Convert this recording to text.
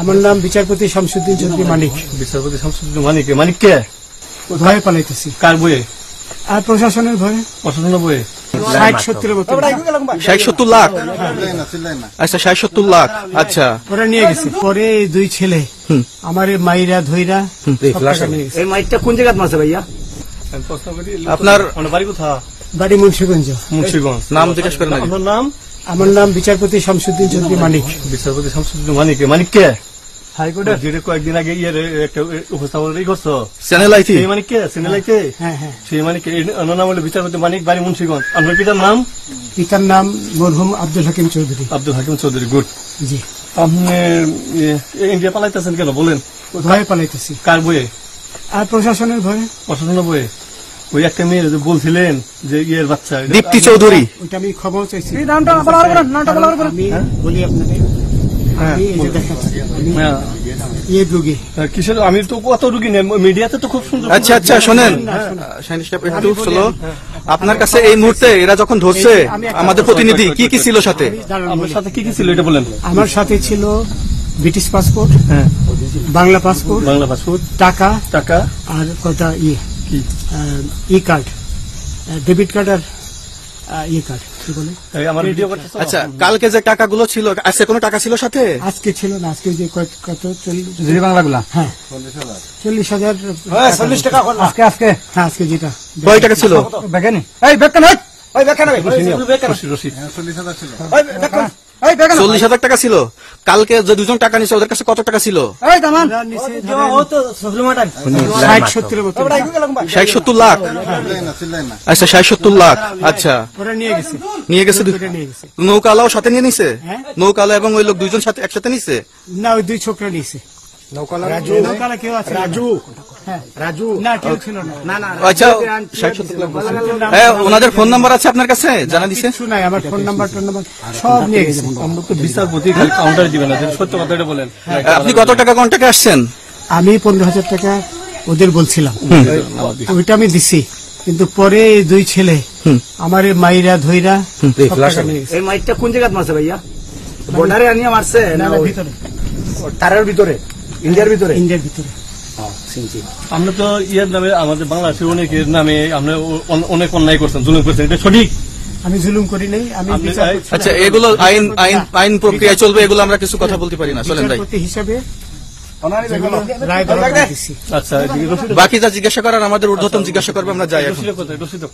আমার নাম বিচারপতি শামসুদ্দিন চৌধুরী মানিক। বিচারপতি শামসুদ্দিন মানিক। মানিক কে? ভয়ে পালাইতেছি। কার বইয়ে? আর প্রশাসনের ভয়ে। প্রশাসনের বইয়ে 60-70 মতো। 60-70 লাখ। আচ্ছা 60-70 লাখ। আচ্ছা ওরা নিয়ে গেছে। পরে এই দুই ছেলে আমার মাইরা ধইরা এই মাইকটা কোন জায়গায় মারছে ভাইয়া? আপনার বাড়ি কোথা? বাড়ি মুন্সিগঞ্জ। মুন্সিগঞ্জ। নাম জিজ্ঞেস করেন আগে। আপনার নাম? আমার নাম বিচারপতি শামসুদ্দিন চৌধুরী মানিক। বিচারপতি শামসুদ্দিন মানিক। মানিক কে? হাইকোর্টের যেটা কয়েকদিন আগে একটা উপস্থাপন করছো চ্যানেল আইটি। সেই মানিক কে? সিনেলাইতে? হ্যাঁ হ্যাঁ। সেই মানিক অন্য নাম হলো বিচারপতি মানিক, বাড়ি মুন্সিগঞ্জ। আপনার পিতার নাম? পিতার নাম মরহুম আব্দুল হাকিম চৌধুরী। আব্দুল হাকিম চৌধুরী। গুড। জি। আপনি ইন্ডিয়া পালাইতেছেন কেন বলেন? ভয়ে পালাইতেছি। কার বইয়ে? আর প্রশাসনের ভয়ে। প্রশাসনের বইয়ে ওই একটা মেয়ে যে বলছিলেন যে ইয়ের বাচ্চা দীপ্তি চৌধুরী। ওইটা আমি খবর চাইছি। নামটা বলার আমি বলি আপনাদের, আমি এই যে দেখাচ্ছি, আমি রোগী। কিসের? আমি তো কত রুগী নেই, মিডিয়াতে তো খুব সুন্দর। আচ্ছা আচ্ছা শোনেন শাহিন সাহেব একটু স্লো। আপনার কাছে এই মুহূর্তে এরা যখন ধরছে আমাদের প্রতিনিধি কি কি ছিল সাথে? আমার সাথে কি কি ছিল এটা বলেন। আমার সাথে ছিল ব্রিটিশ পাসপোর্ট, হ্যাঁ বাংলা পাসপোর্ট, বাংলা পাসপোর্ট, টাকা টাকা আর কটা কি ই কার্ড, ডেবিট কার্ড আর ই কার্ড কি বলে। এই আমার ভিডিও করতেছ? আচ্ছা কালকে যে টাকাগুলো ছিল আজকে কোনো টাকা ছিল সাথে? আজকে ছিল না, আজকে যে কত 40 বাংলাগুলা। হ্যাঁ 40,000। 40 টাকা আজকে আজকে হ্যাঁ আজকে যেটা কয় টাকা ছিল? বেকানি এই বেকান ওই বেকান ওই বেকান রশিদ 40,000 ছিল ওই বেকান এই বেকান 40,000 টাকা ছিল। কালকে যে দুজন টাকা নিছে ওদের কাছে কত টাকা ছিল? এই দামান দেওয়া হতো সুলমাটান 60-70 মতো। 60-70 লাখ। আচ্ছা 60-70 লাখ। আচ্ছা ওরা নিয়ে গেছে। নিয়ে গেছে। ওরা নিয়ে গেছে। নৌকালাও সাথে নিয়ে নিছে? হ্যাঁ। নৌকালা এবং ওই লোক দুইজন সাথে একসাথে নিছে? না ওই দুই ছোকরা নিয়েছে। রাজু নৌকালা কেউ আছে? হ্যাঁ রাজু না কেউ ছিল না। না আচ্ছা 60-70 লাখ বলছেন। হ্যাঁ ওনাদের ফোন নাম্বার আছে আপনার কাছে? জানা দিছে? কিছু নাই, আমার ফোন নাম্বার সব নিয়ে গেছে। আমরা তো বিচারপতি খালি কাউন্টার দিবেন না, সত্য কথাটা বলেন। আপনি কত টাকা কন্টাক্টে আসছেন? আমি 15,000 টাকা ওদের বলছিলাম, ওইটা আমি দিছি। কিন্তু পরে এই দুই ছেলে আমার মাইরা ধইরা সব টাকা নিয়ে গেছে। এই মাইকটা কোন জায়গায় মারছে ভাইয়া? বর্ডারে আনিয়ে মারছে না না, ভিতরে তারের ভিতরে ইন্ডিয়ার ভিতরে? ইন্ডিয়ার ভিতরে। আমরা তো ইয়ের নামে আমাদের বাংলাদেশের অনেকের নামে আমরা অনেক অন্যায় করছেন, জুলুম করছেন, এটা সঠিক? আমি জুলুম করি নাই। আমি আচ্ছা এগুলো আইন আইন আইন প্রক্রিয়ায় চলবে, এগুলো আমরা কিছু কথা বলতে পারি না। চলেন ভাই বিচারপতি হিসাবে রায় দেওয়া দিছি। আচ্ছা বাকি যা জিজ্ঞাসা করার আমাদের ঊর্ধ্বতন জিজ্ঞাসা করবে, আমরা যাই এখন। রশিদ